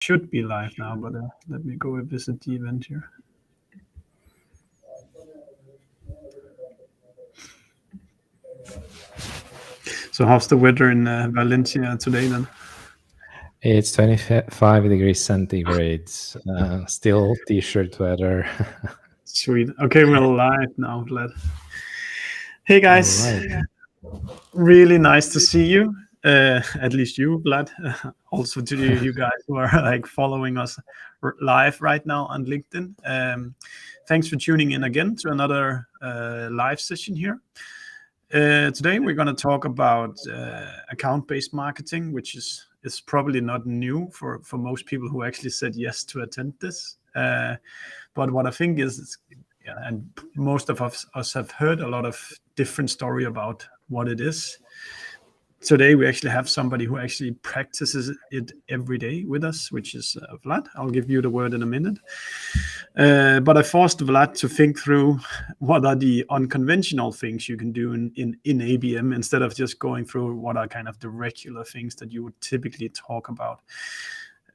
Should be live now, but let me go visit the event here. So how's the weather in Valencia today then? It's 25 degrees centigrade, still t-shirt weather. Sweet. Okay, we're live now, Vlad. Hey All guys, right. really nice to see you. At least you, Vlad. Also to you guys who are like following us live right now on LinkedIn. Thanks for tuning in again to another live session here. Today we're going to talk about account-based marketing, which is probably not new for most people who actually said yes to attend this. But what I think is, yeah, and most of us have heard a lot of different story about what it is. Today we actually have somebody who actually practices it every day with us, which is Vlad. I'll give you the word in a minute. But I forced Vlad to think through what are the unconventional things you can do in ABM instead of just going through what are kind of the regular things that you would typically talk about.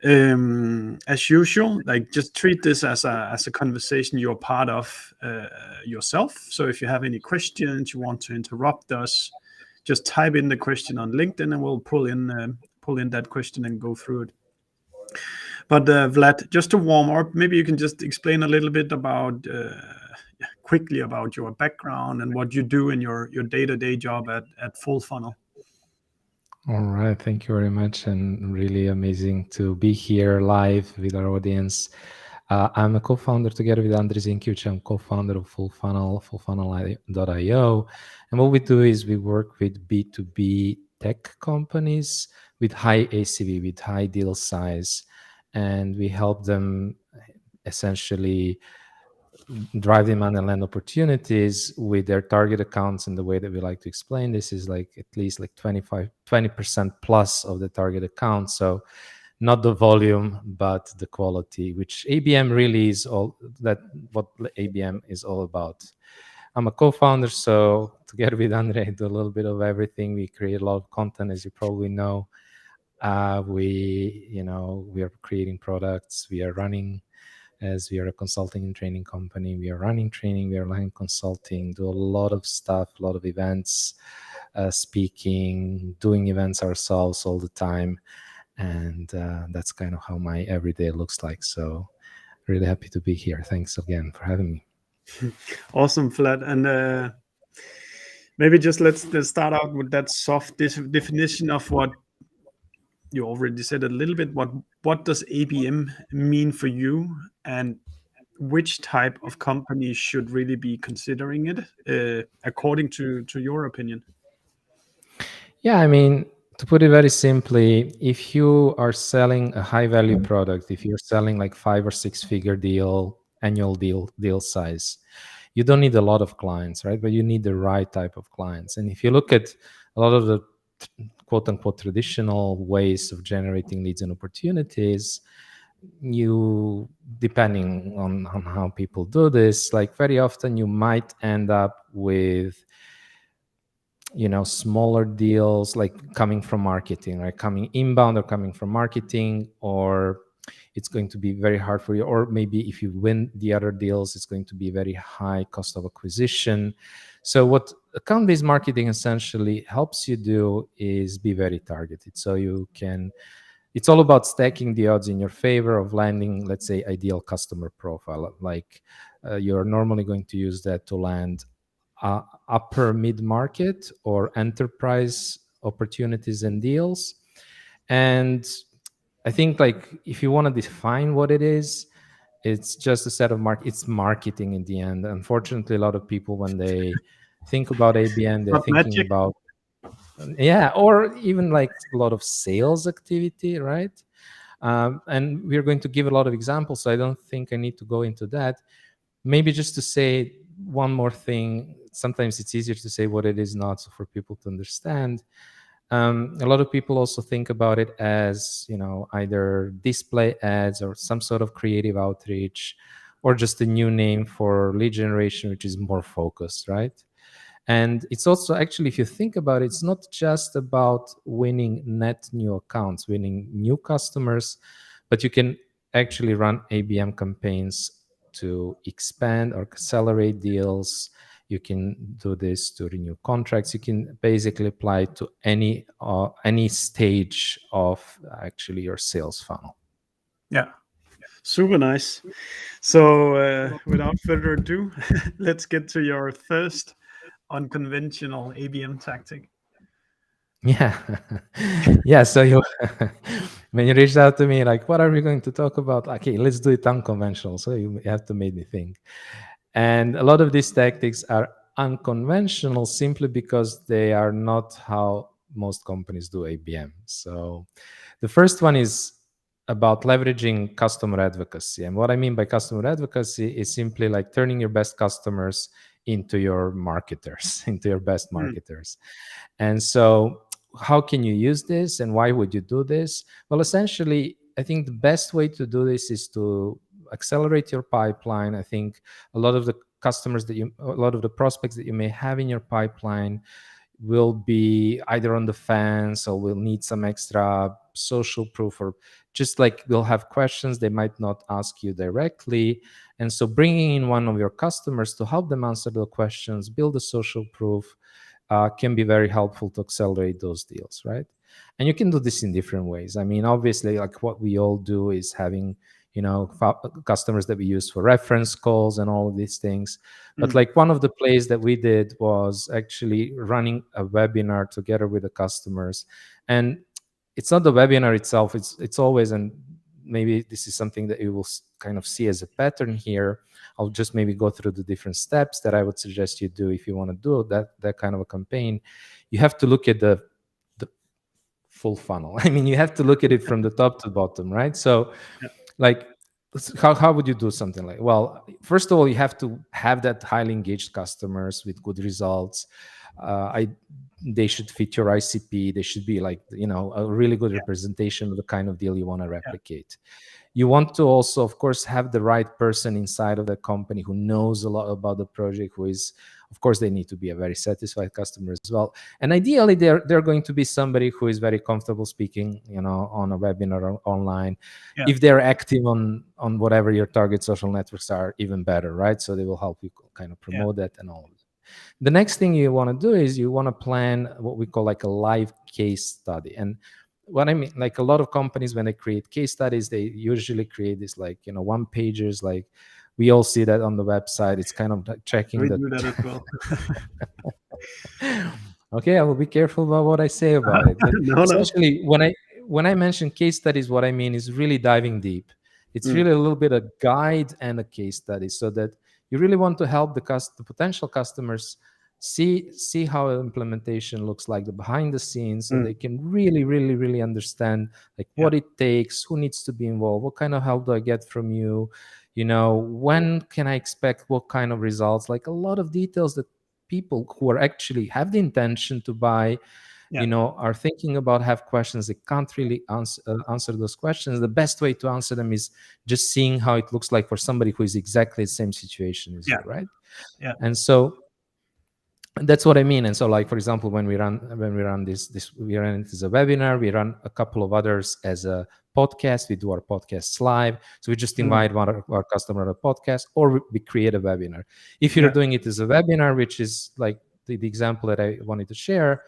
As usual, like just treat this as a conversation you're part of yourself. So if you have any questions, you want to interrupt us, just type in the question on LinkedIn and we'll pull in that question and go through it. But Vlad, just to warm up, maybe you can just explain a little bit about quickly about your background and what you do in your day-to-day job at Full Funnel. All right. Thank you very much. And really amazing to be here live with our audience. I'm a co-founder together with Andres Inkiewicz. I'm co-founder of Full Funnel, fullfunnel.io. And what we do is we work with B2B tech companies with high ACV, with high deal size. And we help them essentially drive demand and land opportunities with their target accounts. And the way that we like to explain this is like at least like 20% plus of the target account. So not the volume, but the quality, which ABM really is all that what ABM is all about. I'm a co-founder, so together with Andre, I do a little bit of everything. We create a lot of content, as you probably know. We are creating products. We are running, as we are a consulting and training company. We are running training. We are running consulting. Do a lot of stuff, a lot of events, speaking, doing events ourselves all the time. And that's kind of how my everyday looks like. So really happy to be here. Thanks again for having me. Awesome, Vlad. And maybe just let's start out with that soft definition of what you already said a little bit. What does ABM mean for you, and which type of company should really be considering it, according to your opinion? Yeah, I mean, to put it very simply, if you are selling a high value product, if you're selling like 5 or 6 figure annual deal size, you don't need a lot of clients, right? But you need the right type of clients. And if you look at a lot of the quote unquote traditional ways of generating leads and opportunities, you, depending on how people do this, like very often you might end up with smaller deals like coming from marketing, right? Coming inbound or coming from marketing, or it's going to be very hard for you. Or maybe if you win the other deals, it's going to be very high cost of acquisition. So what account-based marketing essentially helps you do is be very targeted. So it's all about stacking the odds in your favor of landing, let's say, ideal customer profile. Like you're normally going to use that to land upper mid-market or enterprise opportunities and deals. And I think like if you want to define what it is, it's just a set of it's marketing in the end. Unfortunately, a lot of people, when they think about ABM, they're Not thinking magic. about, yeah, or even like a lot of sales activity, right? And we're going to give a lot of examples, so I don't think I need to go into that. Maybe just to say one more thing, sometimes it's easier to say what it is not, so for people to understand. A lot of people also think about it as, either display ads or some sort of creative outreach, or just a new name for lead generation, which is more focused, right? And it's also, actually, if you think about it, it's not just about winning net new accounts, winning new customers, but you can actually run ABM campaigns to expand or accelerate deals. You can do this to renew contracts. You can basically apply it to any stage of actually your sales funnel. Yeah. Super nice. So, without further ado, let's get to your first unconventional ABM tactic. Yeah. Yeah. So you, when you reached out to me, like, what are we going to talk about? Okay, let's do it unconventional. So you have to make me think. And a lot of these tactics are unconventional simply because they are not how most companies do ABM. So the first one is about leveraging customer advocacy. And what I mean by customer advocacy is simply like turning your best customers into your marketers, into your best Mm, marketers. And so, how can you use this and why would you do this? Well, essentially, I think the best way to do this is to accelerate your pipeline. I think a lot of the a lot of the prospects that you may have in your pipeline will be either on the fence or will need some extra social proof, or just like will have questions they might not ask you directly. And so bringing in one of your customers to help them answer the questions, build a social proof, can be very helpful to accelerate those deals, right? And you can do this in different ways. I mean, obviously, like what we all do is having, customers that we use for reference calls and all of these things. But mm, like one of the plays that we did was actually running a webinar together with the customers. And it's not the webinar itself, it's always, and maybe this is something that you will kind of see as a pattern here. I'll just maybe go through the different steps that I would suggest you do if you want to do that kind of a campaign. You have to look at the full funnel. I mean, you have to look at it from the top to bottom, right? So yeah, like, how would you do something like, well, first of all, you have to have that highly engaged customers with good results. I They should fit your ICP. They should be like, a really good yeah, representation of the kind of deal you want to yeah, replicate. You want to also, of course, have the right person inside of the company who knows a lot about the project, who is, of course, they need to be a very satisfied customer as well. And ideally, they're going to be somebody who is very comfortable speaking, on a webinar or online. yeah, If they're active on whatever your target social networks are, even better, right? So they will help you kind of yeah, promote that and all of it. The next thing you want to do is you want to plan what we call like a live case study. And what I mean, like a lot of companies, when they create case studies, they usually create this like, one pagers. Like we all see that on the website. It's kind of like checking we the do that as well. okay, I will be careful about what I say about it. But No, no. essentially, when I mention case studies, what I mean is really diving deep. It's Mm, really a little bit a guide and a case study, so that you really want to help the potential customers see how implementation looks like, the behind the scenes, so mm, they can really, really, really understand like yeah, what it takes, who needs to be involved, what kind of help do I get from you, when can I expect what kind of results, like a lot of details that people who are actually have the intention to buy, yeah, are thinking about, have questions, they can't really answer those questions. The best way to answer them is just seeing how it looks like for somebody who is exactly the same situation as yeah, you, right? yeah, And so that's what I mean. And so, like, for example, when we run this we run it as a webinar, we run a couple of others as a podcast. We do our podcasts live, so we just mm, invite one of our customer on a podcast, or we create a webinar. If you're yeah, doing it as a webinar, which is like the example that I wanted to share,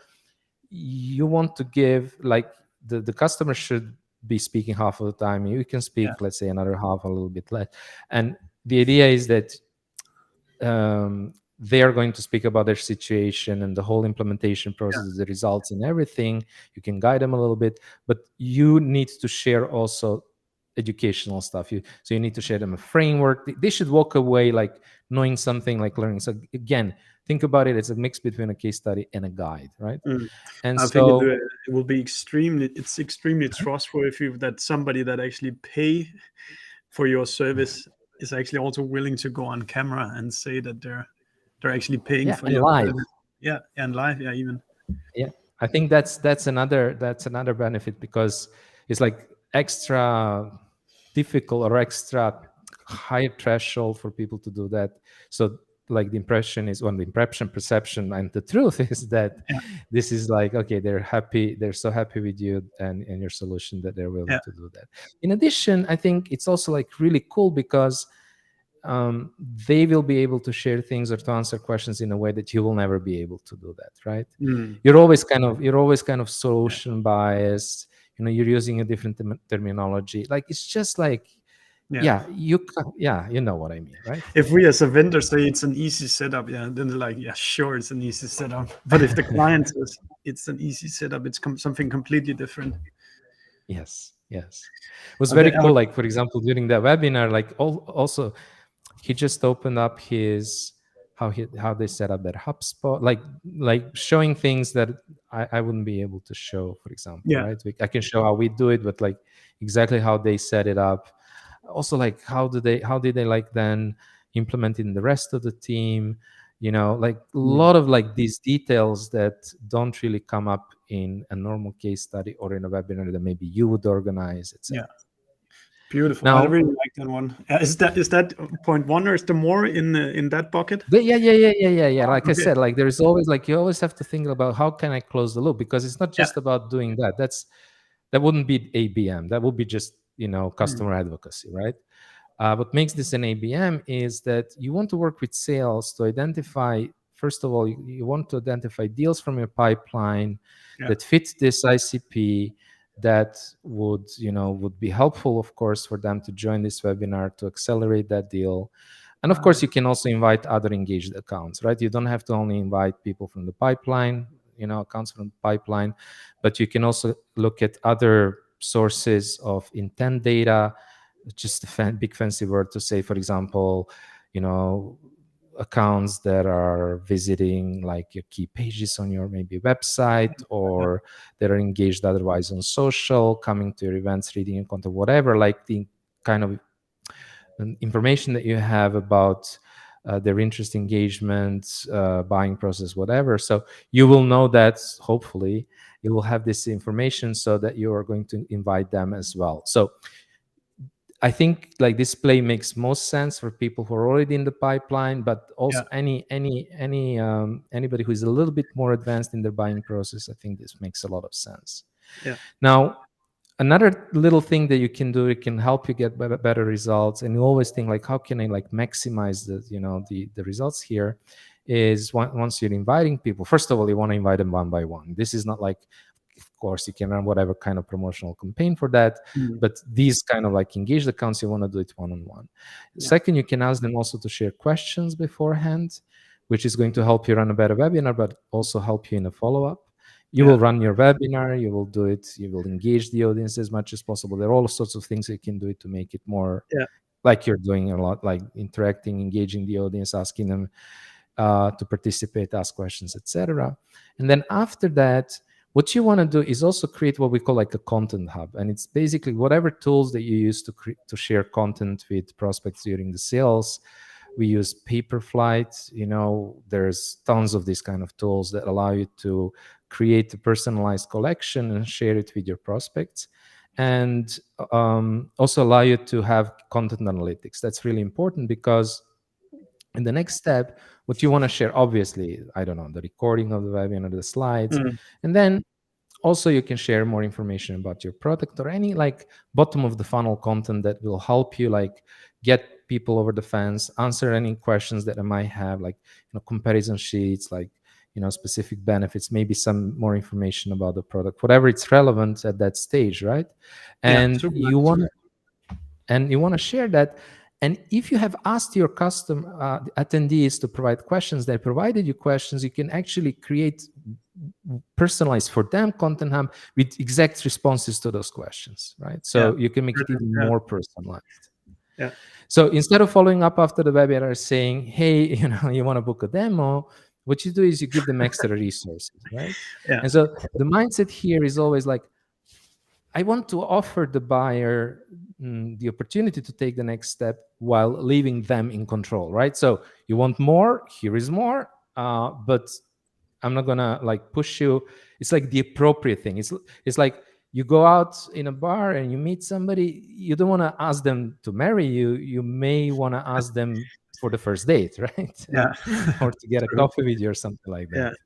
you want to give like the customer should be speaking half of the time. You can yeah, speak, let's say, another half, a little bit less. And the idea is that they are going to speak about their situation and the whole implementation yeah, process, the results and everything. You can guide them a little bit, but you need to share also educational stuff. So you need to share them a framework. They should walk away like knowing something, like learning. So again, think about it. It's a mix between a case study and a guide, right? mm. And I think so it will be extremely trustworthy that somebody that actually pay for your service is actually also willing to go on camera and say that they're actually paying yeah, for and your live. service. Yeah, and live, yeah, even. Yeah, I think that's another benefit, because it's like extra difficult or extra high threshold for people to do that. So like the impression is, the impression, perception, and the truth is that Yeah. this is like, okay, they're happy, they're so happy with you and your solution that they're willing Yeah. to do that. In addition, I think it's also like really cool because they will be able to share things or to answer questions in a way that you will never be able to do that, right? Mm. You're always kind of Yeah. solution biased. You're using a different terminology. Like it's just like, Yeah. yeah, yeah, you know what I mean, right? If we as a vendor say it's an easy setup, yeah, then they're like, yeah, sure, it's an easy setup. But if the client says it's an easy setup, it's something completely different. Yes, yes. It was Are they, very cool. Like, for example, during that webinar, like also he just opened up his how they set up their HubSpot, like showing things that I wouldn't be able to show, for example, yeah, right? I can show how we do it, but like exactly how they set it up. Also, like how did they like then implement it in the rest of the team? Like a mm, lot of like these details that don't really come up in a normal case study or in a webinar that maybe you would organize, etc. yeah, beautiful. I Now, really like that one. Is that point one, or is there more in that bucket? yeah. Like I Okay. said, like there's always like you always have to think about how can I close the loop, because it's not Yeah. just about doing that. That wouldn't be ABM. That would be just Mm, customer advocacy, right? What makes this an ABM is that you want to work with sales to identify, first of all, you want to identify deals from your pipeline yeah. that fit this ICP, that would be helpful, of course, for them to join this webinar to accelerate that deal. And of course, you can also invite other engaged accounts, right? You don't have to only invite people from the pipeline, accounts from the pipeline, but you can also look at other sources of intent data, just a big fancy word to say, for example, you know, accounts that are visiting like your key pages on your maybe website, Yeah. or that are engaged otherwise on social, coming to your events, reading your content, whatever, like the kind of information that you have about their interest, engagement, buying process, whatever. So you will know that, hopefully you will have this information so that you are going to invite them as well. So I think like this play makes most sense for people who are already in the pipeline, but Yeah. also anybody who is a little bit more advanced in their buying process. I think this makes a lot of sense. Yeah. Now, another little thing that you can do, it can help you get better results, and you always think like, how can I like maximize the results here? Is once you're inviting people, first of all, you want to invite them one by one. This is not like, of course, you can run whatever kind of promotional campaign for that, Mm, but these kind of like engaged accounts, you want to do it one-on-one. yeah. Second, you can ask them also to share questions beforehand, which is going to help you run a better webinar, but also help you in a follow-up. You Yeah. will run your webinar, you will do it, you will engage the audience as much as possible. There are all sorts of things you can do to make it more Yeah. like you're doing a lot, like interacting, engaging the audience, asking them to participate, ask questions, etc. And then after that, what you want to do is also create what we call like a content hub, and it's basically whatever tools that you use to share content with prospects during the sales. We use Paperflight. There's tons of these kind of tools that allow you to create a personalized collection and share it with your prospects, and also allow you to have content analytics. That's really important because in the next step, what you want to share, obviously, I don't know, the recording of the webinar, the slides, Mm, and then also you can share more information about your product or any like bottom of the funnel content that will help you like get people over the fence, answer any questions that I might have, like comparison sheets, like specific benefits, maybe some more information about the product, whatever it's relevant at that stage, right? yeah. And Super you nice. want to share that. And if you have asked your custom attendees to provide questions, they provided you questions, you can actually create personalized for them content hub with exact responses to those questions, right? Yeah. So you can make it Brilliant. even Yeah. more personalized. Yeah. So instead of following up after the webinar saying, hey, you want to book a demo, what you do is you give them extra resources, right? Yeah. And so the mindset here is always like, I want to offer the buyer the opportunity to take the next step while leaving them in control, right? So you want more, here is more, but I'm not gonna like push you. It's like the appropriate thing. It's like you go out in a bar and you meet somebody. You don't want to ask them to marry you. You may want to ask them for the first date, right? Yeah. Or to get a True. coffee with you or something like Yeah. that.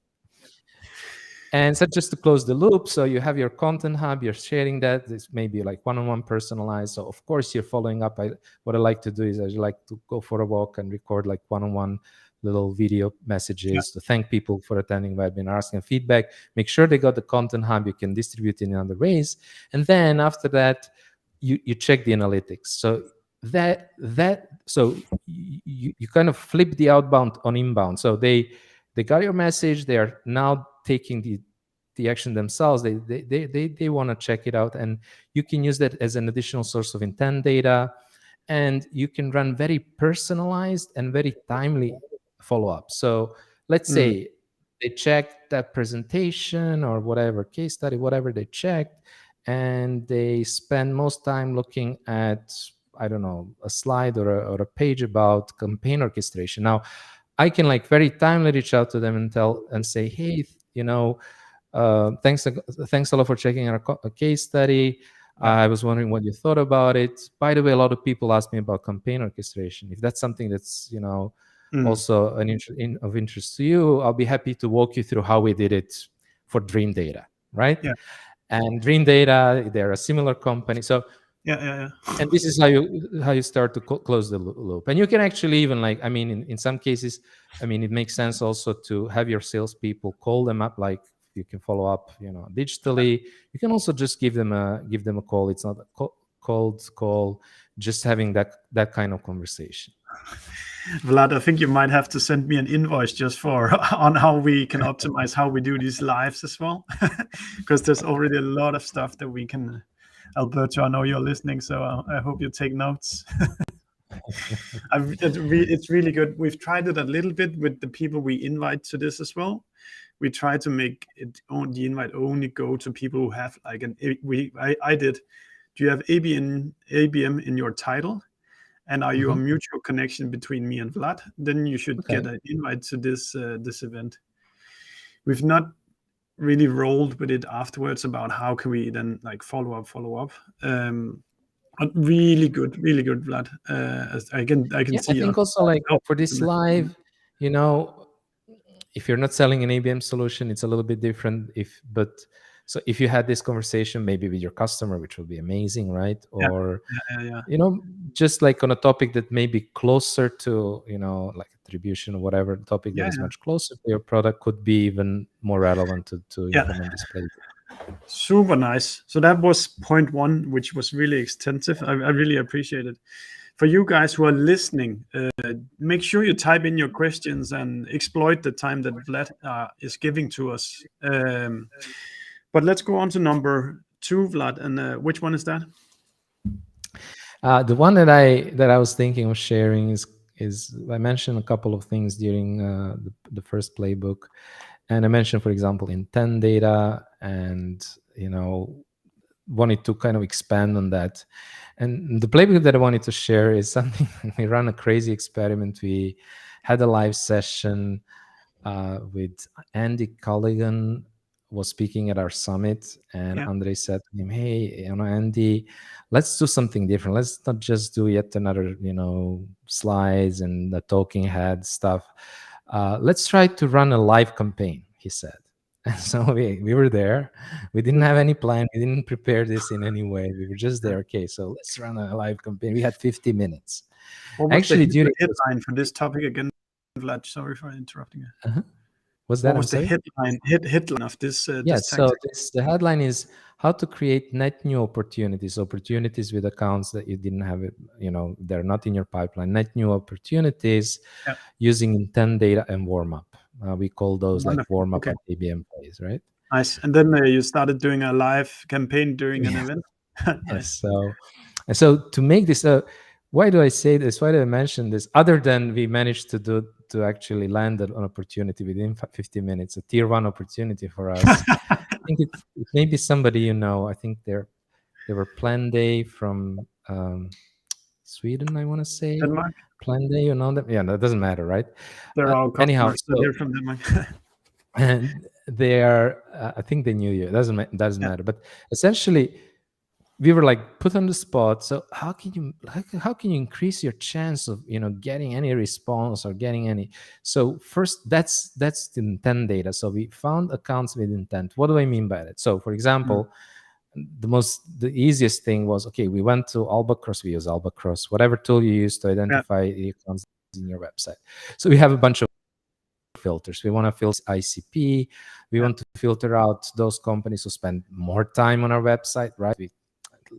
And so just to close the loop, so you have your content hub, you're sharing that. This may be like one-on-one personalized. So of course you're following up. What I like to do is I like to go for a walk and record like one-on-one little video Yeah. messages to thank people for attending webinar, asking feedback, make sure they got the content hub, you can distribute it in other ways. And then after that, you check the analytics. So you kind of flip the outbound on inbound. So they got your message, they are now taking the action themselves. They want to check it out, and you can use that as an additional source of intent data, and you can run very personalized and very timely follow-up. So let's Mm. say they checked that presentation or whatever case study, whatever they checked, and they spend most time looking at, I don't know, a slide or a page about campaign orchestration. Now I can like very timely reach out to them and say, hey, thanks a lot for checking our case study. Yeah. I was wondering what you thought about it. By the way, a lot of people ask me about campaign orchestration. If that's something that's Mm. also of interest to you, I'll be happy to walk you through how we did it for Dream Data, right? Yeah. And Dream Data, they're a similar company. So Yeah. and this is how you start to close the loop. And you can actually even like, I mean, in some cases, I mean, it makes sense also to have your salespeople call them up. Like you can follow up, digitally. You can also just give them a call. It's not a cold call, just having that kind of conversation. Vlad, I think you might have to send me an invoice just for on how we can optimize how we do these lives as well, because there's already a lot of stuff that we can. Alberto, I know you're listening, so I hope you take notes. It's really good. We've tried it a little bit with the people we invite to this as well. We try to make the invite only go to people who have like I did. Do you have ABM in your title? And are you a mutual connection between me and Vlad? Then you should get an invite to this event. We've not really rolled with it afterwards about how can we then like follow up. Really good, Vlad. As I can see. I think also like for this live, if you're not selling an ABM solution, it's a little bit different. So if you had this conversation maybe with your customer, which would be amazing, right? Or just like on a topic that may be closer to like attribution or whatever topic that is much closer to your product, could be even more relevant to implement this playbook. Super nice. So that was point one, which was really extensive. I really appreciate it. For you guys who are listening, make sure you type in your questions and exploit the time that Vlad is giving to us. But let's go on to number two, Vlad. And which one is that? The one that I was thinking of sharing is I mentioned a couple of things during the first playbook, and I mentioned, for example, intent data, and wanted to kind of expand on that. And the playbook that I wanted to share is something we ran a crazy experiment. We had a live session with Andy Culligan was speaking at our summit, and Andre said to him, hey, Andy, let's do something different. Let's not just do yet another slides and the talking head stuff. Let's try to run a live campaign, he said. And so we were there. We didn't have any plan. We didn't prepare this in any way. We were just there. Okay, so let's run a live campaign. We had 50 minutes. What was actually the headline for this topic again, Vlad? Sorry for interrupting you. What's that? What was the headline of this? So the headline is how to create net new opportunities with accounts that you didn't have it. They're not in your pipeline. Net new opportunities using intent data and warm up. We call those like warm up and ABM plays, right? Nice. And then you started doing a live campaign during an event. Nice. So to make this, why do I say this? Why do I mention this? Other than we managed to actually land an opportunity within 50 minutes, a tier 1 opportunity for us. I think it may be somebody I think they were Plan Day from Sweden, I want to say. Denmark. Plan Day, them? Yeah, that doesn't matter, right? They're all anyhow. They're from Denmark. And they are. I think they knew you. It doesn't matter. But essentially, we were like put on the spot. So how can you increase your chance of getting any response or getting any? So first, that's the intent data. So we found accounts with intent. What do I mean by that? So for Mm. example, the easiest thing was, okay, we went to Albacross. We use Albacross, whatever tool you use to Yeah. identify the accounts in your website. So we have a bunch of filters. We want to filter ICP. We Yeah. want to filter out those companies who spend more time on our website, right?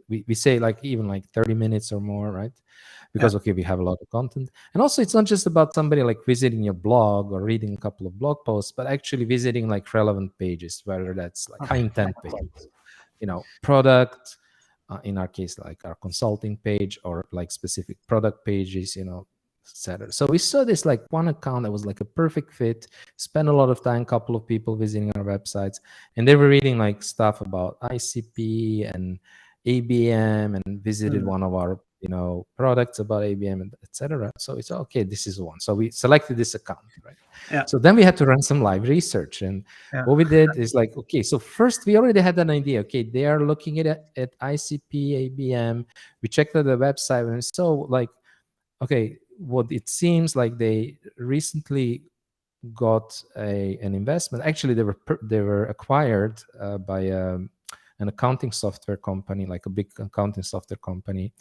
We say like even like 30 minutes or more, right? Yeah. Because okay, we have a lot of content. And also it's not just about somebody like visiting your blog or reading a couple of blog posts, but actually visiting like relevant pages, whether that's like high Okay. intent pages, product, in our case, like our consulting page, or like specific product pages, etc. So we saw this like one account that was like a perfect fit, spent a lot of time, couple of people visiting our websites, and they were reading like stuff about ICP and ABM, and visited Mm. one of our products about ABM, and etc. So it's okay, this is one. So we selected this account, right? Yeah. So then we had to run some live research, and Yeah. what we did is like, okay, so first we already had an idea. Okay, they are looking at ICP, ABM. We checked out the website, and so like, okay, what it seems like they recently got an investment. Actually, they were acquired by an accounting software company, like a big accounting software company,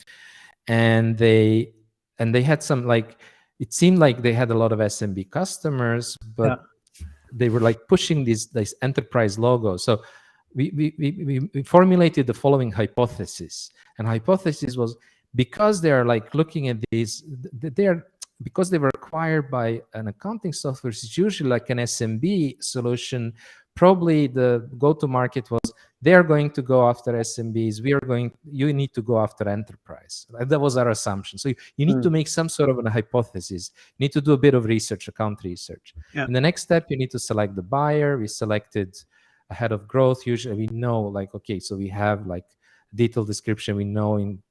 and they had some like, it seemed like they had a lot of SMB customers, Yeah. but they were like pushing this enterprise logo. So we formulated the following hypothesis, and hypothesis was, because they are like looking at these, they are, because they were acquired by an accounting software, it's usually like an SMB solution. Probably the go-to market was, they are going to go after SMBs. You need to go after enterprise. That was our assumption. So you need to Mm. make some sort of a hypothesis. You need to do a bit of research, account research. Yeah. In the next step, you need to select the buyer. We selected a head of growth. Usually we know like, okay, so we have like detailed description. We know in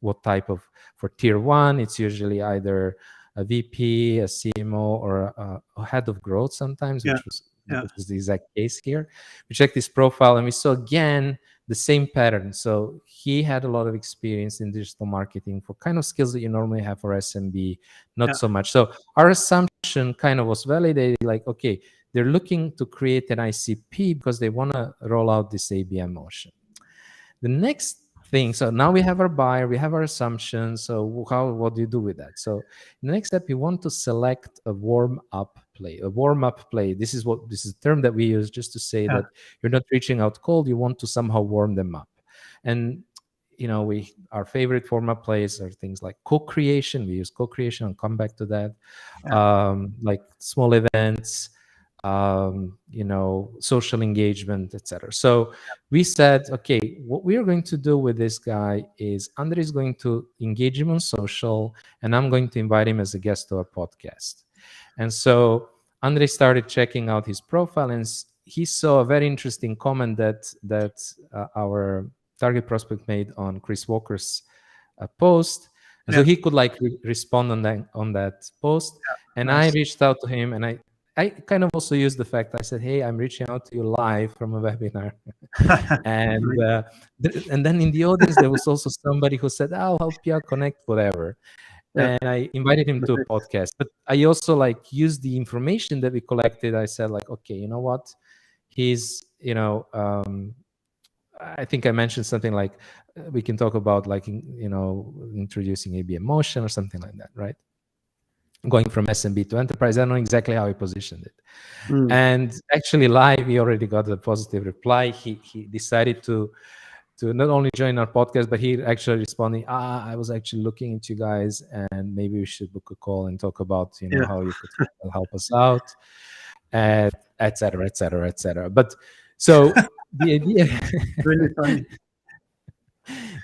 what type of, for tier one, it's usually either a VP, a CMO, or a head of growth sometimes, Yeah. Yeah. which was the exact case here. We checked his profile, and we saw again the same pattern. So he had a lot of experience in digital marketing for kind of skills that you normally have for SMB, not Yeah. so much. So our assumption kind of was validated, like, okay, they're looking to create an ICP because they want to roll out this ABM motion. The next thing, so now we have our buyer, we have our assumptions. So what do you do with that? So the next step, you want to select a warm-up play. A warm-up play, this is a term that we use just to say Yeah. that you're not reaching out cold, you want to somehow warm them up. And our favorite warm-up plays are things like co-creation. We use co-creation, I'll come back to that. Yeah. Like small events, social engagement, etc. So we said, okay, what we are going to do with this guy is, Andre is going to engage him on social, and I'm going to invite him as a guest to our podcast. And so Andre started checking out his profile, and he saw a very interesting comment that our target prospect made on Chris Walker's post. And so Yeah. he could like respond on that post. And I Nice. reached out to him, and I kind of also used the fact, I said, hey, I'm reaching out to you live from a webinar. And Nice. and then in the audience, there was also somebody who said, I'll help you out, connect, whatever. Yeah. And I invited him to a podcast. But I also like used the information that we collected. I said like, okay, you know what? He's, I think I mentioned something like, we can talk about like, introducing ABM motion or something like that, right? Going from SMB to enterprise. I don't know exactly how he positioned it. Mm. And actually live, he already got a positive reply. He decided to not only join our podcast, but he actually responding, I was actually looking into you guys, and maybe we should book a call and talk about, Yeah. how you could help us out, and et cetera, et cetera, et cetera. But so the idea, Really funny.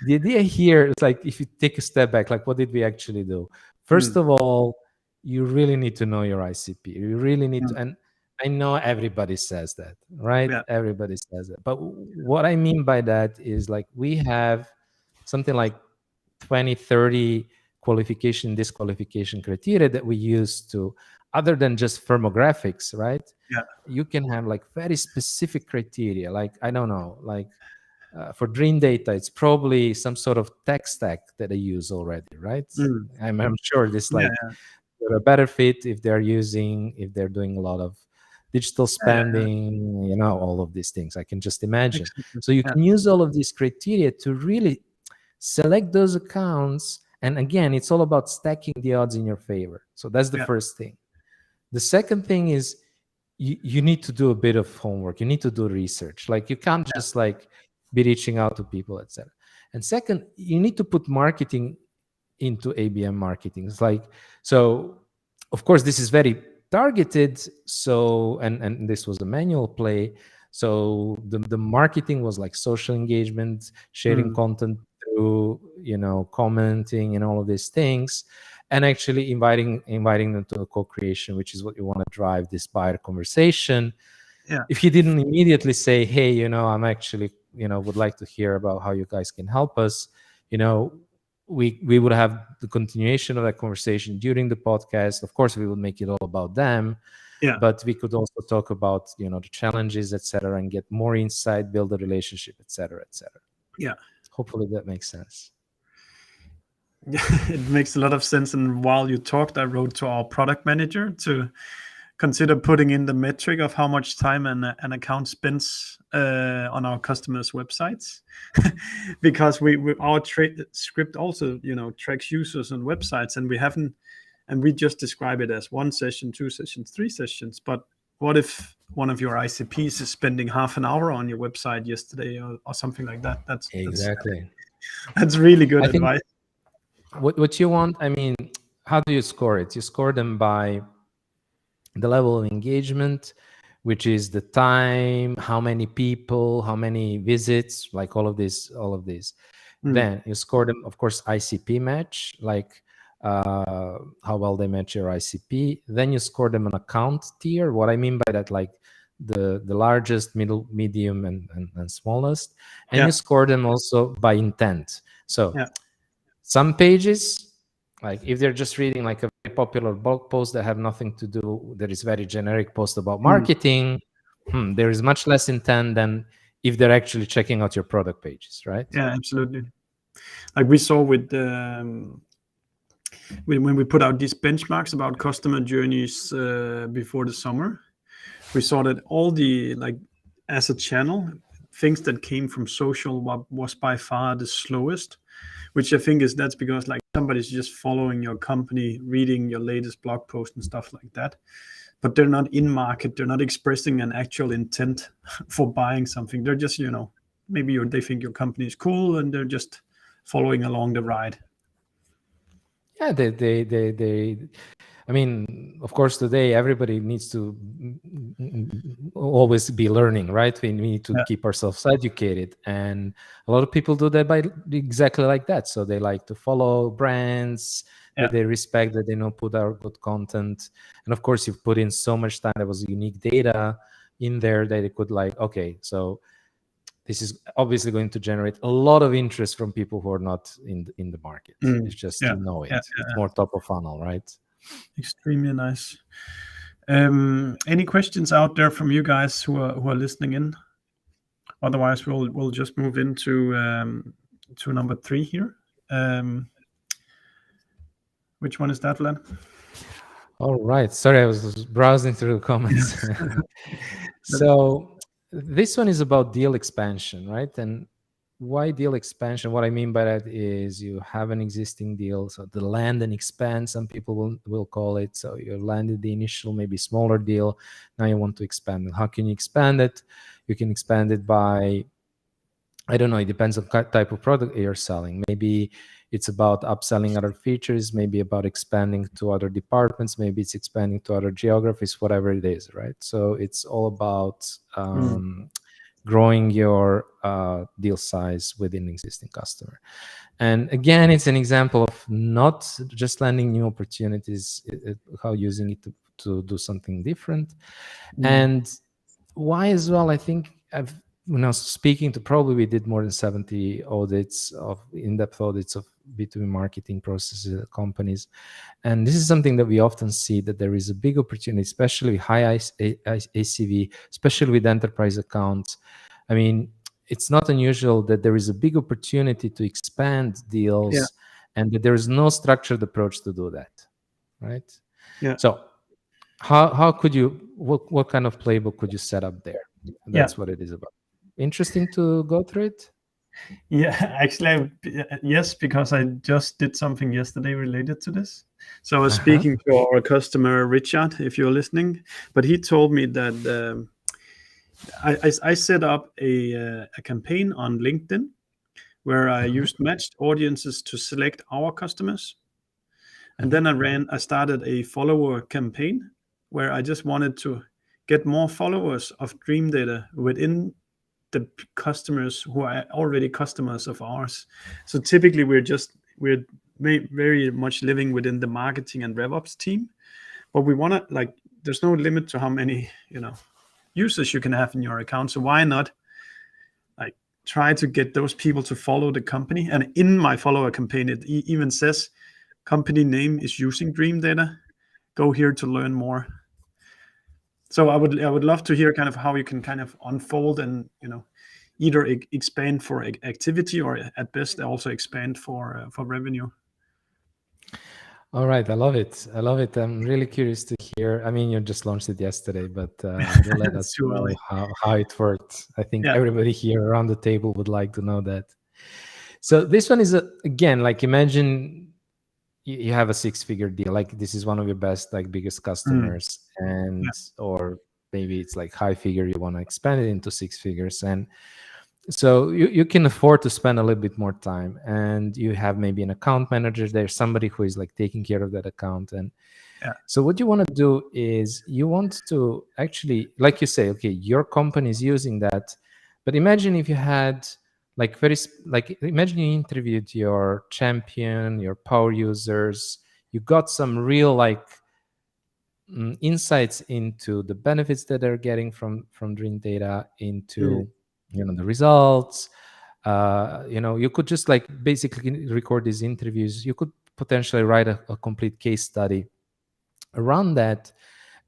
the idea here is like, if you take a step back, like what did we actually do? First Mm. of all, you really need to know your ICP. You really need to, Mm. and I know everybody says that, right? Yeah. Everybody says that. But what I mean by that is like, we have something like 20, 30 qualification, disqualification criteria that we use to, other than just firmographics, right? Yeah. You can have like very specific criteria, like, I don't know, like For Dream Data, it's probably some sort of tech stack that they use already, right? I'm sure this Yeah, like they're a better fit if they're doing a lot of digital yeah, spending, all of these things. I can just imagine. exactly. So you Yeah, can use all of these criteria to really select those accounts. And again, it's all about stacking the odds in your favor. So that's the yeah, first thing. The second thing is you need to do a bit of homework. You need to do research. Like you can't yeah, just like be reaching out to people, etc. And second, you need to put marketing into ABM marketing. It's like, so of course this is very targeted. So and this was a manual play. So the marketing was like social engagement, sharing mm, content through, commenting and all of these things, and actually inviting them to a co-creation, which is what you want to drive this buyer conversation. yeah, If you didn't immediately say, hey, I'm actually, would like to hear about how you guys can help us, you know we would have the continuation of that conversation during the podcast. Of course we would make it all about them, yeah, but we could also talk about, the challenges, etc., and get more insight, build a relationship, etc., etc. yeah. Hopefully that makes sense. It makes a lot of sense. And while you talked, I wrote to our product manager to consider putting in the metric of how much time an account spends on our customers' websites, because we our script also tracks users on websites, and we haven't, and we just describe it as 1 session, 2 sessions, 3 sessions. But what if one of your ICPs is spending half an hour on your website yesterday, or something like that? Exactly. That's really good I think advice. what you want, I mean, how do you score it? You score them by the level of engagement, which is the time, how many people, how many visits, like all of these. Mm, Then you score them, of course, ICP match, like how well they match your ICP. Then you score them an account tier. What I mean by that, like the largest, middle, medium, and smallest. And yeah, you score them also by intent. So yeah. some pages, like if they're just reading like a very popular blog post that have nothing to do, that is very generic post about Mm, marketing, there is much less intent than if they're actually checking out your product pages, right? yeah, absolutely. Like we saw with when we put out these benchmarks about customer journeys before the summer, we saw that all the, like, as a channel, things that came from social was by far the slowest, which I think that's because, like, somebody's just following your company, reading your latest blog post and stuff like that, but they're not in market, they're not expressing an actual intent for buying something. They're just, maybe they think your company is cool and they're just following along the ride. Yeah, they I mean, of course, today everybody needs to always be learning, right? We need to Yeah, keep ourselves educated, and a lot of people do that by exactly like that. So they like to follow brands that yeah, they respect, that they know put out good content, and of course, you've put in so much time. There was unique data in there that it could, like, okay, so this is obviously going to generate a lot of interest from people who are not in the market. It's just, yeah, it. yeah, It's more top of funnel, right? extremely nice. Any questions out there from you guys who are listening in? Otherwise, we'll just move into to number 3 here. Which one is that, Vlad? All right. Sorry, I was browsing through the comments. So this one is about deal expansion, right? And why deal expansion? What I mean by that is you have an existing deal, so the land and expand, some people will call it. So you landed the initial, maybe smaller deal. Now you want to expand it. How can you expand it? You can expand it by, I don't know, it depends on type of product you're selling. Maybe it's about upselling other features, maybe about expanding to other departments, maybe it's expanding to other geographies, whatever it is, right? So it's all about Mm, growing your deal size within existing customer. And again, it's an example of not just landing new opportunities, how using it to do something different. mm, And why as well, I think when I was speaking to, probably we did more than 70 audits of in-depth audits of B2B marketing processes at companies. And this is something that we often see, that there is a big opportunity, especially high ACV, especially with enterprise accounts. I mean, it's not unusual that there is a big opportunity to expand Yeah. deals and that there is no structured approach to do that, right? Yeah. So how could you, what kind of playbook could you set up there? Yeah. That's what it is about. Interesting to go through it. Yeah, actually, yes, because I just did something yesterday related to this. So I was Uh-huh. speaking to our customer Richard, if you're listening, but he told me that I set up a campaign on LinkedIn where I Uh-huh. used matched audiences to select our customers, and Uh-huh. then I started a follower campaign where I just wanted to get more followers of Dream Data within the customers who are already customers of ours. So typically we're very much living within the marketing and RevOps team, but we want to, like, there's no limit to how many users you can have in your account. So why not, like, try to get those people to follow the company? And in my follower campaign, it even says company name is using Dream Data. Go here to learn more. So I would love to hear kind of how you can kind of unfold and either expand for activity or at best also expand for revenue. All right, I love it. I love it. I'm really curious to hear. I mean, you just launched it yesterday, but do let It's us too know early. how it worked. I think Yeah. everybody here around the table would like to know that. So this one is again, like, imagine you have a six-figure deal. Like, this is one of your best, like, biggest Mm. customers, and Yeah. or maybe it's like high figure, you want to expand it into six figures, and so you can afford to spend a little bit more time, and you have maybe an account manager there, somebody who is like taking care of that account. And Yeah. so what you want to do is you want to actually, like you say, okay, your company is using that, but imagine if you had like like, imagine you interviewed your champion, your power users, you got some real, like, insights into the benefits that they're getting from Dream Data, Mm. into the results. You could just like basically record these interviews. You could potentially write a complete case study around that,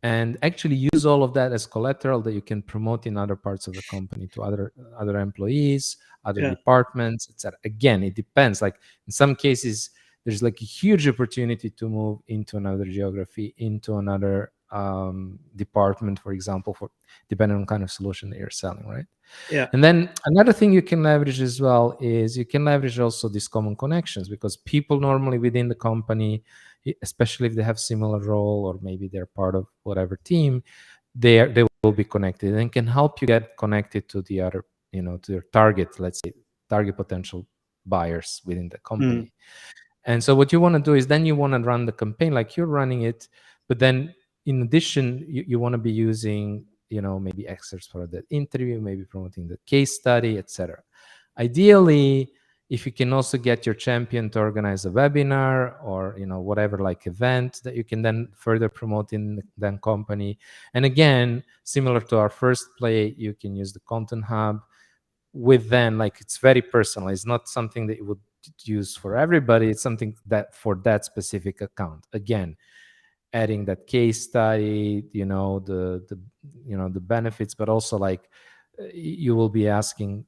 and actually use all of that as collateral that you can promote in other parts of the company to other employees, other Yeah. departments, etc. Again, it depends. Like, in some cases, there's like a huge opportunity to move into another geography, into another department, for example, for depending on kind of solution that you're selling, right? Yeah. And then another thing you can leverage as well is you can leverage also these common connections, because people normally within the company, especially if they have similar role or maybe they're part of whatever team, they will be connected and can help you get connected to the other, to your target, let's say, target potential buyers within the Mm. company. And so what you want to do is then you want to run the campaign like you're running it, but then in addition, you want to be using, maybe excerpts for the interview, maybe promoting the case study, etc. Ideally, if you can also get your champion to organize a webinar or whatever, like, event that you can then further promote in the company. And again, similar to our first play, you can use the content hub with then, like, it's very personal. It's not something that you would use for everybody. It's something that for that specific account. Again, adding that case study, the benefits, but also, like, you will be asking,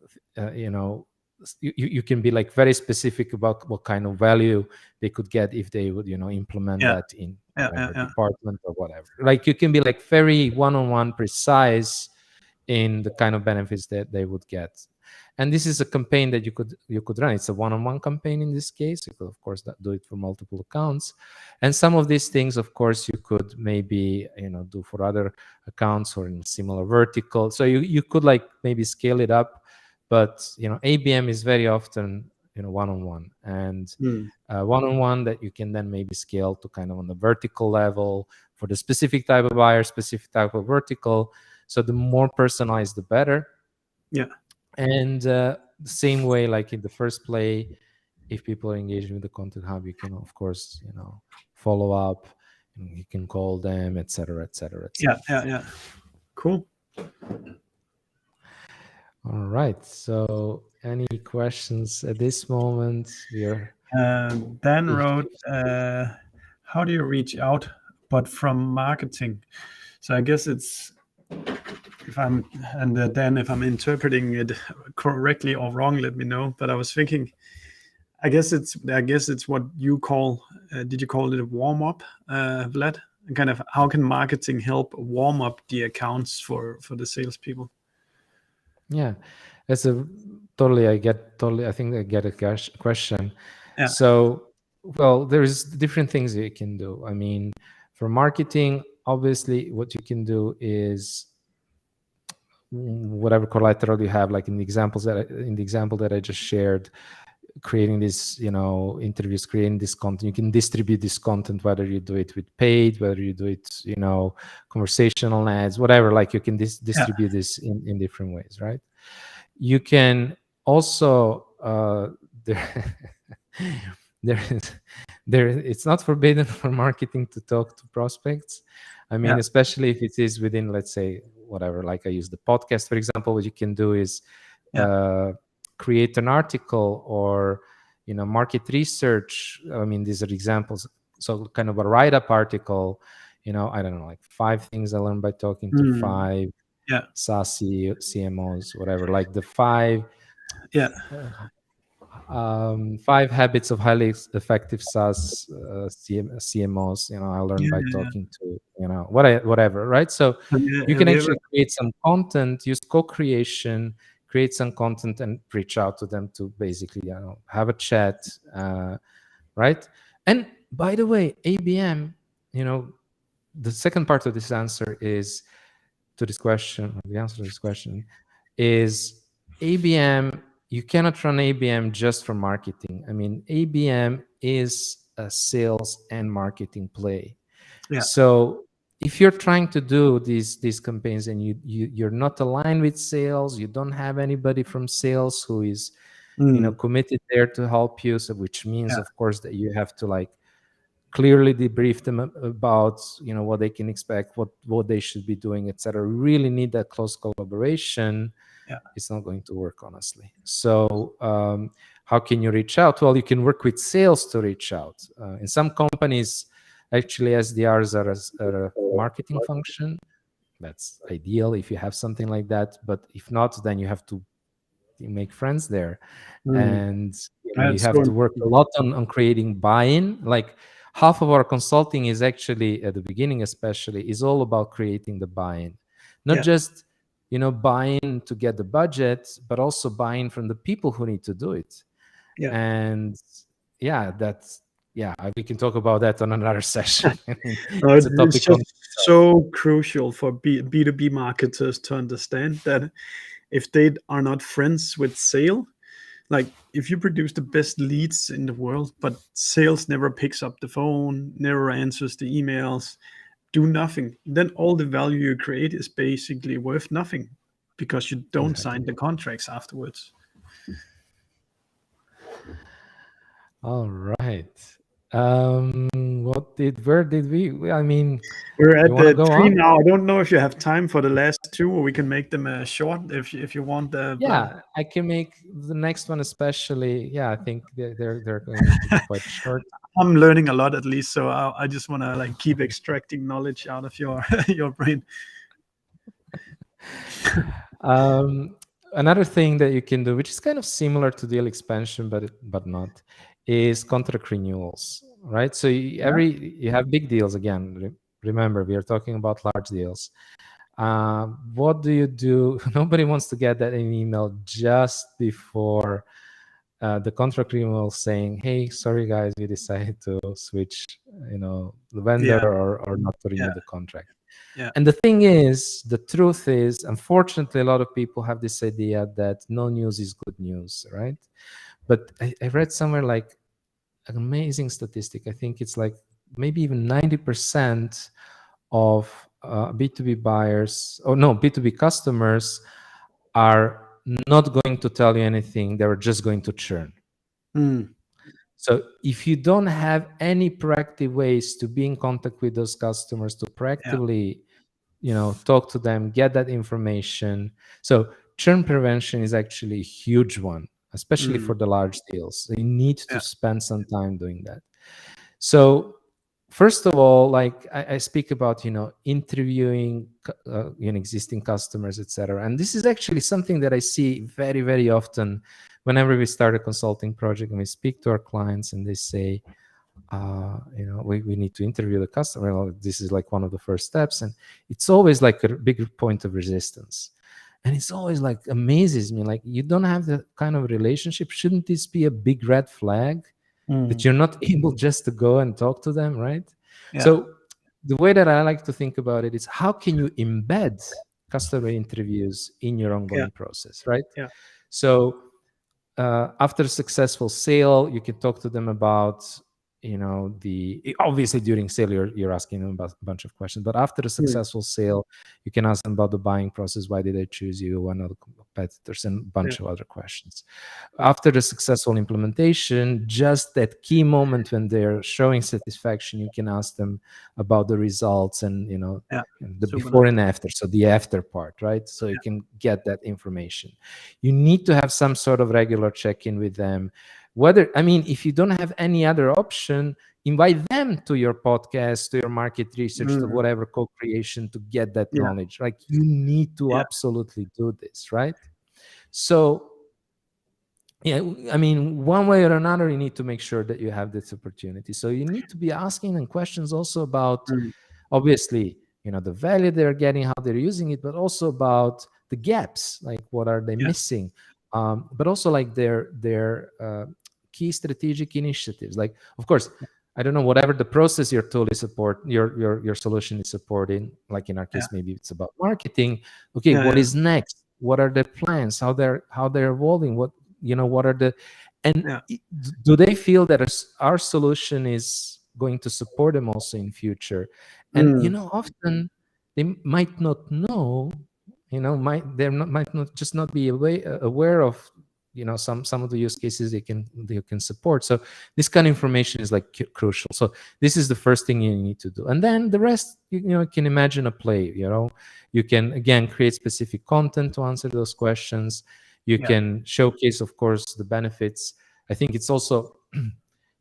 you can be like very specific about what kind of value they could get if they would implement Yeah. that in Yeah. Yeah. whatever Yeah. department or whatever. Like, you can be like very one-on-one precise in the kind of benefits that they would get. And this is a campaign that you could run. It's a one-on-one campaign in this case. You could, of course, do it for multiple accounts. And some of these things, of course, you could maybe do for other accounts or in similar vertical. So you could, like, maybe scale it up. But ABM is very often one-on-one, and Mm. one-on-one that you can then maybe scale to kind of on the vertical level for the specific type of buyer, specific type of vertical. So the more personalized, the better. Yeah. And the same way, like in the first play, if people are engaging with the content hub, you can, of course, follow up, and you can call them, etc., etc., Yeah. etc. Yeah. Yeah. Cool. All right. So, any questions at this moment? We are. Dan wrote, "How do you reach out, but from marketing?" So I guess it's if I'm and then if I'm interpreting it correctly or wrong, let me know. But I was thinking, I guess it's what you call. Did you call it a warm up, Vlad? Kind of how can marketing help warm up the accounts for the salespeople? Yeah, it's a totally. I think I get a question. Yeah, So, well, there's different things that you can do. I mean, for marketing, obviously, what you can do is whatever collateral you have, like in the example that I just shared, creating this, interviews, creating this content. You can distribute this content, whether you do it with paid, whether you do it, conversational ads, whatever. Like you can yeah, distribute this in different ways, right? You can also there there is there it's not forbidden for marketing to talk to prospects. I mean, yeah, especially if it is within, let's say, whatever, like I use the podcast, for example. What you can do is yeah. uh, create an article, or market research. I mean, these are examples. So kind of a write-up article, I don't know, like 5 things I learned by talking to Mm, 5 yeah, SaaS CMOs, whatever, like the five yeah, 5 habits of highly effective SaaS CMOs. I learned by yeah, talking to, whatever, right? So you Have can you ever? actually create some content, use co-creation, create some content, and reach out to them to basically, have a chat, right? And by the way, ABM, the second part of this answer is to this question, the answer to this question is ABM. You cannot run ABM just for marketing. I mean, ABM is a sales and marketing play. Yeah, So if you're trying to do these campaigns, and you're not aligned with sales, you don't have anybody from sales who is mm, committed there to help you. So which means, yeah, of course, that you have to like clearly debrief them about what they can expect, what they should be doing, etc. Really need that close collaboration. yeah, It's not going to work, honestly. So how can you reach out? Well, you can work with sales to reach out. In some companies, actually, SDRs are a marketing function. That's ideal if you have something like that, but if not, then you have to make friends there. mm. And you That's so have to work important. a lot on creating buy-in. Like half of our consulting is actually, at the beginning especially, is all about creating the buy-in, not Yeah, just buy-in to get the budget, but also buy-in from the people who need to do it. yeah. And yeah, that's, yeah, we can talk about that on another session. I mean, it's a It's topic on just itself. so crucial for B2B marketers to understand that if they are not friends with sale, like if you produce the best leads in the world, but sales never picks up the phone, never answers the emails, do nothing, then all the value you create is basically worth nothing because you don't sign Exactly. the contracts afterwards. All right. Where did I mean, We're you at want to the go three on? now. I don't know if you have time for the last two, or we can make them short if you want, Vlad. Yeah, I can make the next one especially. Yeah, I think they're going to be quite short. I'm learning a lot at least, so I just want to like keep extracting knowledge out of your your brain. Um, Another thing that you can do, which is kind of similar to deal expansion, but not, is contract renewals, right? So Yeah. you have big deals again. Remember, we are talking about large deals. What do you do? Nobody wants to get that in email just before the contract renewal, saying, "Hey, sorry guys, we decided to switch, the vendor, Yeah, or not to yeah, renew the contract." yeah. And the thing is, the truth is, unfortunately, a lot of people have this idea that no news is good news, right? But I read somewhere like an amazing statistic. I think it's like maybe even 90% of B2B buyers, or no, B2B customers are not going to tell you anything. They're just going to churn. Mm, So if you don't have any proactive ways to be in contact with those customers, to yeah. proactively talk to them, get that information. So churn prevention is actually a huge one, especially Mm, for the large deals. So you need to yeah. spend some time doing that. So first of all, like I speak about, interviewing existing customers, etc. And this is actually something that I see very, very often whenever we start a consulting project and we speak to our clients and they say, we need to interview the customer. Well, this is like one of the first steps, and it's always like a big point of resistance. And it's always like amazes me, like, you don't have that kind of relationship. Shouldn't this be a big red flag that you're not able just to go and talk to them, right? Yeah. So the way that I like to think about it is, how can you embed customer interviews in your ongoing process, right? Yeah. So after a successful sale, you can talk to them about, obviously during sale, you're asking them about a bunch of questions, but after a successful sale, you can ask them about the buying process. Why did they choose you? One of the competitors, and a bunch of other questions. After the successful implementation, just that key moment when they're showing satisfaction, you can ask them about the results and, the Super before nice. and after. So the after part, right? So you can get that information. You need to have some sort of regular check-in with them. If you don't have any other option, invite them to your podcast, to your market research, to whatever co-creation, to get that knowledge. Like, you need to absolutely do this, right? So, one way or another, you need to make sure that you have this opportunity. So you need to be asking them questions also about, obviously, the value they're getting, how they're using it, but also about the gaps, like what are they missing, but also like their key strategic initiatives. Like, of course, I don't know, whatever the process your tool is your solution is supporting. Like in our case, maybe it's about marketing. Okay, what is next? What are the plans? How they're evolving? What are the, and do they feel that our solution is going to support them also in future? And often they might not know, might not just not be aware of some of the use cases they can support. So this kind of information is like crucial. So this is the first thing you need to do, and then the rest, you can imagine a play. You can again create specific content to answer those questions. You can showcase, of course, the benefits. I think it's also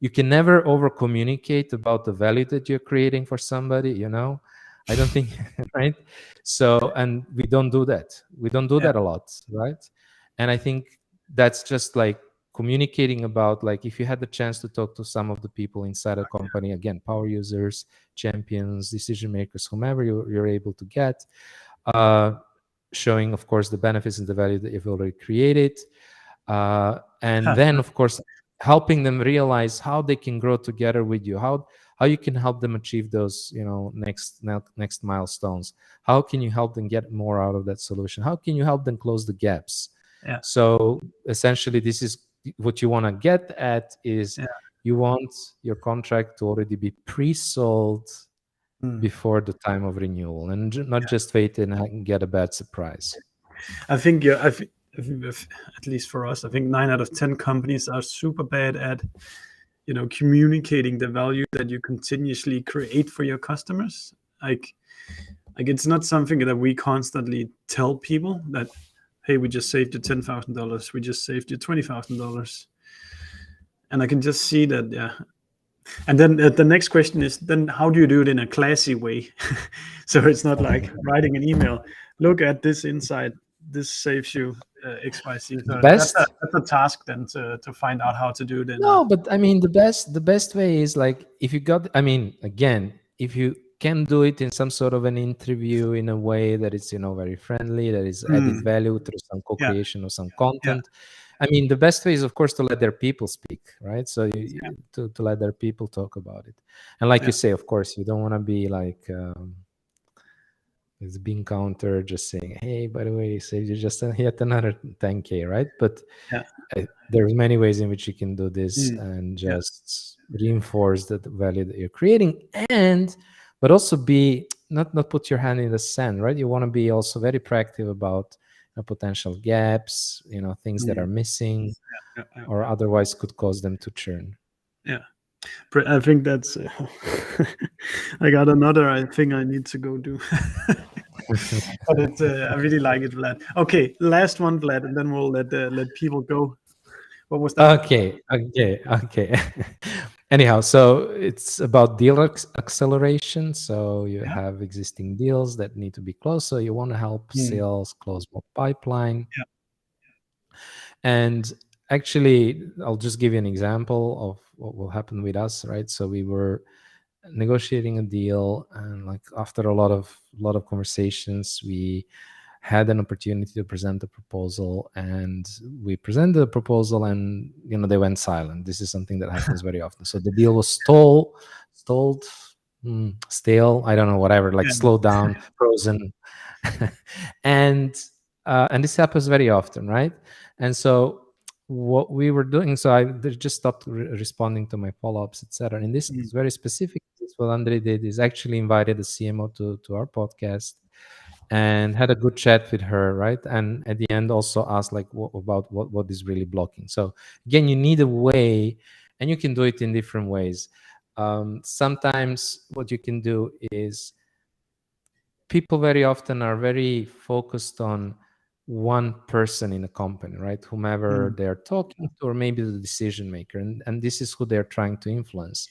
you can never over communicate about the value that you're creating for somebody. I don't think, right? So, and we don't do that. We don't do that a lot, right? And I think that's just like communicating about, like, if you had the chance to talk to some of the people inside a company, again, power users, champions, decision makers, whomever you're able to get, showing, of course, the benefits and the value that you've already created. And then, of course, helping them realize how they can grow together with you, how you can help them achieve those, next milestones. How can you help them get more out of that solution? How can you help them close the gaps? So essentially, this is what you want to get at, is you want your contract to already be pre-sold before the time of renewal, and not just wait and get a bad surprise. I think at least for us, I think 9 out of 10 companies are super bad at communicating the value that you continuously create for your customers. Like it's not something that we constantly tell people that, hey, we just saved you $10,000, we just saved you $20,000, and I can just see that. And then the next question is, then how do you do it in a classy way? So it's not like writing an email, look at this insight, this saves you XYZ. So that's a task then to find out how to do it. But the best way is, like, if you got, again, if you can do it in some sort of an interview in a way that is, very friendly, that is added value through some co-creation or some content. The best way is, of course, to let their people speak, right? So to let their people talk about it. And like you say, of course, you don't want to be like this bean counter just saying, hey, by the way, saved you just yet another 10K, right? But there's many ways in which you can do this and just reinforce the value that you're creating, but also be not put your hand in the sand, right? You want to be also very proactive about potential gaps, things that are missing or otherwise could cause them to churn. I think that's I got another thing I need to go do. But it's I really like it, Vlad. Okay, last one, Vlad, and then we'll let people go. What was that? Okay. Anyhow, so it's about deal acceleration. So you Yeah. have existing deals that need to be closed. So you want to help Mm. sales close more pipeline. Yeah. And actually, I'll just give you an example of what will happen with us, right? So we were negotiating a deal, and like after a lot of conversations, we had an opportunity to present a proposal, and we presented the proposal, and they went silent. This is something that happens very often. So the deal was stalled, stale, I don't know, whatever, like Yeah. slowed down, frozen. and and this happens very often, right? And so what we were doing, so they just stopped responding to my follow-ups, etc. In this Mm. very specific case, what Andre did is actually invited the CMO to our podcast and had a good chat with her, right? And at the end also asked like what is really blocking. So again, you need a way, and you can do it in different ways. Sometimes what you can do is, people very often are very focused on one person in a company, right? Whomever Mm. they're talking to, or maybe the decision maker, and this is who they're trying to influence.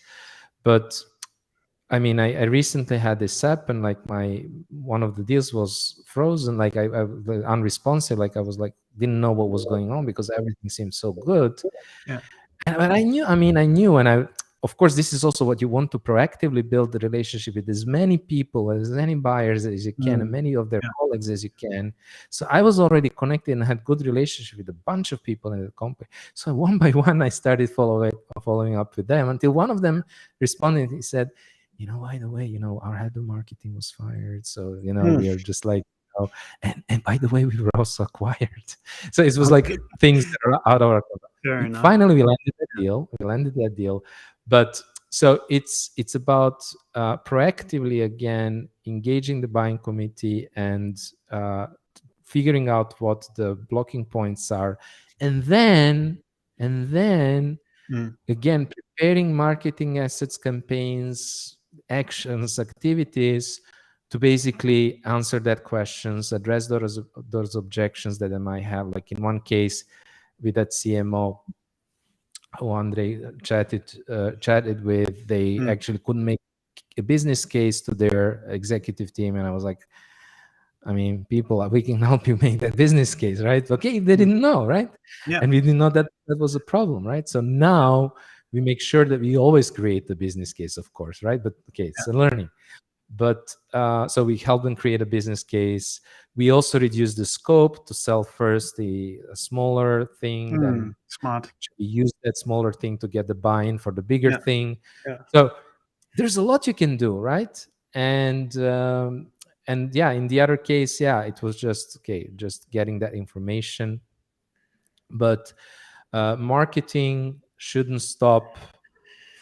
But I mean, I recently had this happen. Like my one of the deals was frozen. Like I unresponsive. Like I was like didn't know what was going on because everything seemed so good. Yeah. But I knew. I mean, I knew, and of course, this is also what you want to proactively build the relationship with as many people, as many buyers as you can, and Mm. many of their Yeah. colleagues as you can. So I was already connected and had good relationship with a bunch of people in the company. So one by one, I started following up with them until one of them responded. He said, by the way, our head of marketing was fired. So, Mm. we are just like, and by the way, we were also acquired. So it was like Okay. things that are out of our control. Fair enough. Finally, we landed that deal. But so it's about proactively again engaging the buying committee and uh, figuring out what the blocking points are, and then Mm. again preparing marketing assets, campaigns, actions, activities to basically answer that questions, address those objections that they might have. Like in one case with that CMO who Andre chatted with, they Mm. actually couldn't make a business case to their executive team, and I was like, I mean, people, we can help you make that business case, right? Okay, they Mm. didn't know, right? Yeah. And we didn't know that that was a problem, right? So now we make sure that we always create the business case, of course, right? But okay, it's a learning. But so we help them create a business case. We also reduce the scope to sell first a smaller thing, Mm. then Smart. we use that smaller thing to get the buy-in for the bigger Yeah. thing. Yeah. So there's a lot you can do, right? And yeah, in the other case, yeah, it was just okay, just getting that information. But marketing shouldn't stop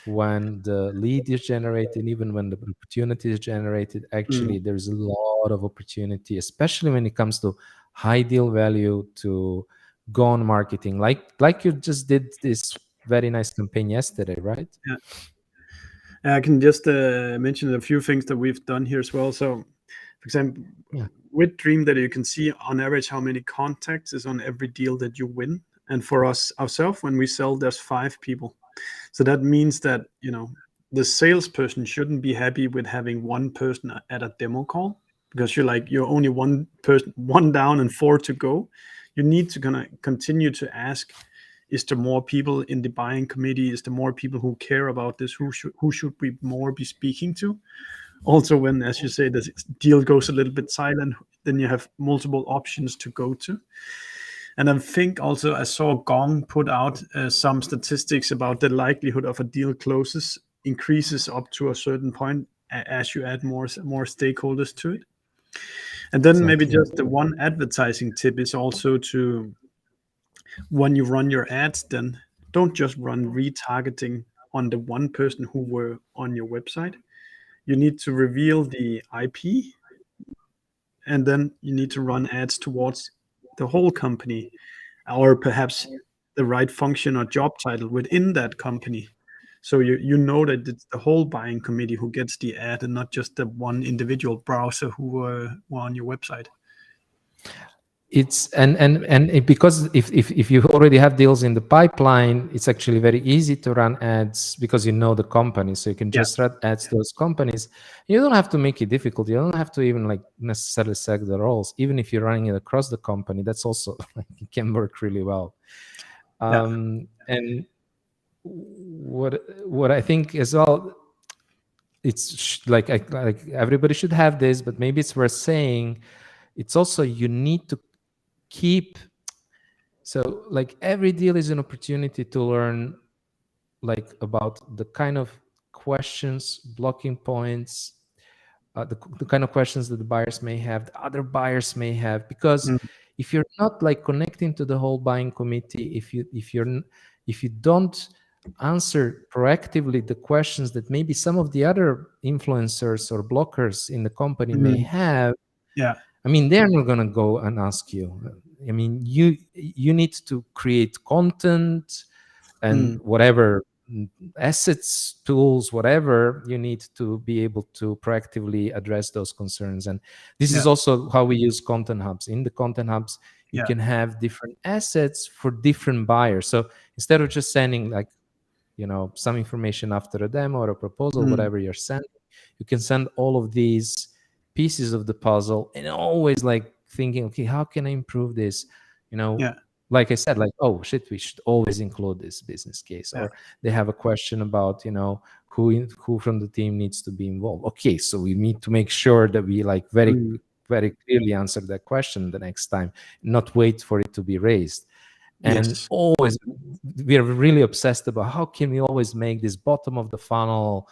when the lead is generated, even when the opportunity is generated. Mm. Actually, there's a lot of opportunity, especially when it comes to high deal value, to go on marketing, like you just did this very nice campaign yesterday, right? Yeah. I can just mention a few things that we've done here as well. So, for example, Yeah. with Dream Data, you can see on average how many contacts is on every deal that you win. And for us ourselves, when we sell, there's 5 people. So that means that the salesperson shouldn't be happy with having one person at a demo call, because you're only one person, one down and 4 to go. You need to kind of continue to ask, is there more people in the buying committee? Is there more people who care about this? Who should we more be speaking to? Also, when, as you say, the deal goes a little bit silent, then you have multiple options to go to. And I think also I saw Gong put out some statistics about the likelihood of a deal closes increases up to a certain point as you add more stakeholders to it. And then maybe Exactly. just the one advertising tip is also to, when you run your ads, then don't just run retargeting on the one person who were on your website. You need to reveal the IP, and then you need to run ads towards the whole company, or perhaps the right function or job title within that company. So you know that it's the whole buying committee who gets the ad, and not just the one individual browser who were on your website. it's because if you already have deals in the pipeline, it's actually very easy to run ads because you know the company, so you can Yeah. just run ads to those companies. You don't have to make it difficult. You don't have to even like necessarily select the roles. Even if you're running it across the company, that's also like, it can work really well. Yeah. And what I think as well, it's like everybody should have this, but maybe it's worth saying. It's also you need to keep. So like every deal is an opportunity to learn like about the kind of questions, blocking points, the kind of questions that the buyers may have, the other buyers may have. Because Mm, if you're not like connecting to the whole buying committee, if you don't answer proactively the questions that maybe some of the other influencers or blockers in the company may mm, have, yeah. I mean, they're not going to go and ask you. I mean, you need to create content and Mm, whatever assets, tools, whatever you need to be able to proactively address those concerns. And this yeah. is also how we use content hubs. In the content hubs, you Yeah. can have different assets for different buyers. So instead of just sending like, some information after a demo or a proposal, Mm, whatever you're sending, you can send all of these pieces of the puzzle and always like thinking, okay, how can I improve this? You know, yeah. like I said, like, oh shit, we should always include this business case. Yeah. Or they have a question about, who from the team needs to be involved. Okay, so we need to make sure that we like very, Mm, very clearly answer that question the next time, not wait for it to be raised. And yes. always we are really obsessed about how can we always make this bottom of the funnel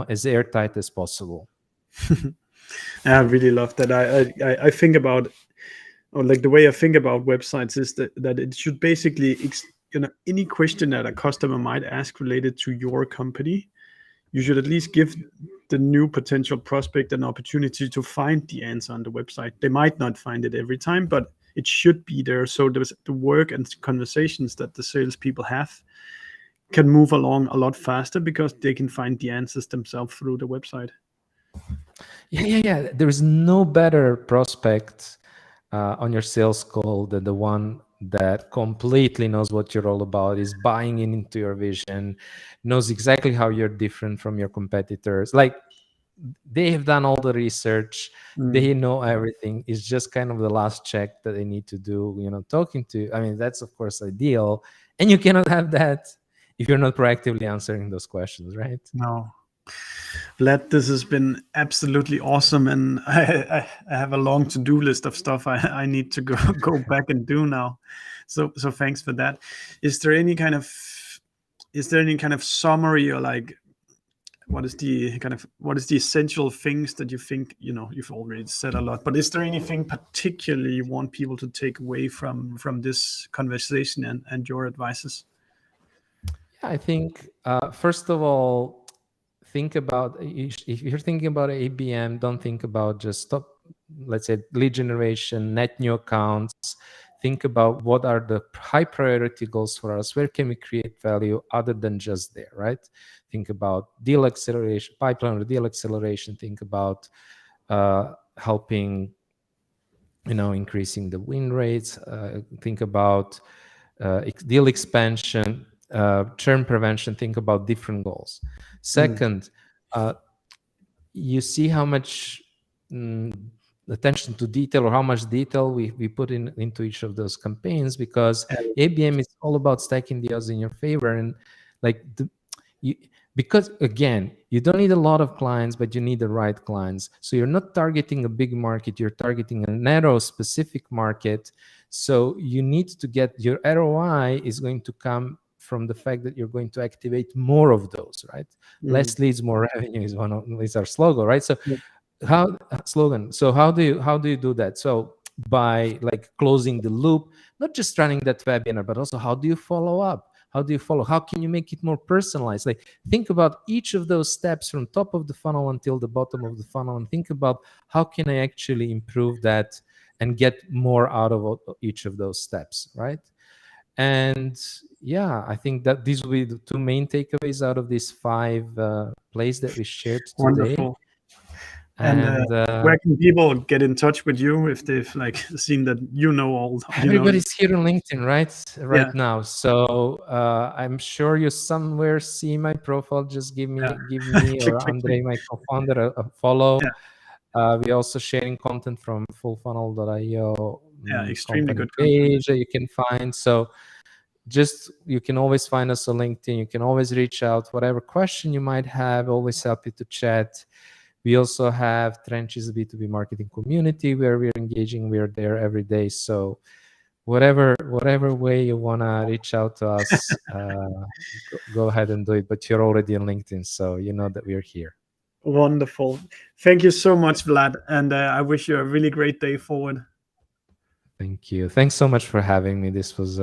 as airtight as possible. I really love that. I think about, or like the way I think about websites is that it should basically any question that a customer might ask related to your company, you should at least give the new potential prospect an opportunity to find the answer on the website. They might not find it every time, but it should be there. So there's the work and conversations that the salespeople have can move along a lot faster because they can find the answers themselves through the website. Yeah. There is no better prospect on your sales call than the one that completely knows what you're all about, is buying into your vision, knows exactly how you're different from your competitors. Like, they have done all the research, Mm, they know everything. It's just kind of the last check that they need to do, talking to, I mean, that's of course ideal. And you cannot have that if you're not proactively answering those questions, right? no. Vlad, this has been absolutely awesome, and I have a long to-do list of stuff I need to go go back and do now. So thanks for that. Is there any kind of summary, or like what is the essential things that you think, you've already said a lot, but is there anything particularly you want people to take away from this conversation and your advices? I think, first of all, think about, if you're thinking about ABM, don't think about just stop, let's say, lead generation, net new accounts. Think about what are the high priority goals for us. Where can we create value other than just there, right? Think about deal acceleration, pipeline or deal acceleration. Think about helping, increasing the win rates. Think about deal expansion, churn prevention. Think about different goals. Mm, Second, you see how much mm, attention to detail, or how much detail we put into each of those campaigns, because and- ABM is all about stacking the odds in your favor. And like you, because again, you don't need a lot of clients, but you need the right clients. So you're not targeting a big market, you're targeting a narrow specific market. So you need to get your ROI is going to come from the fact that you're going to activate more of those, right? mm, Less leads, more revenue is our slogan, right? So yeah. how do you do that? So by like closing the loop, not just running that webinar, but also how do you follow up? How can you make it more personalized? Like, think about each of those steps from top of the funnel until the bottom of the funnel, and think about how can I actually improve that and get more out of each of those steps, right? And yeah, I think that these will be the two main takeaways out of these five plays that we shared today. Wonderful. And And where can people get in touch with you if they've like seen that all everybody's here on LinkedIn, right? Yeah. Right now. So I'm sure you somewhere see my profile. Just give Yeah. me Click, or click, click. Andre, my co-founder, a follow. Yeah. We're also sharing content from fullfunnel.io Yeah, extremely company good content. page that you can find. So just you can always find us on LinkedIn. You can always reach out. Whatever question you might have, always happy to chat. We also have Trenches B2B marketing community where we're engaging. We're there every day. So whatever way you want to reach out to us, go ahead and do it. But you're already on LinkedIn, so you know that we're here. Wonderful. Thank you so much, Vlad. And I wish you a really great day forward. Thank you. Thanks so much for having me. This was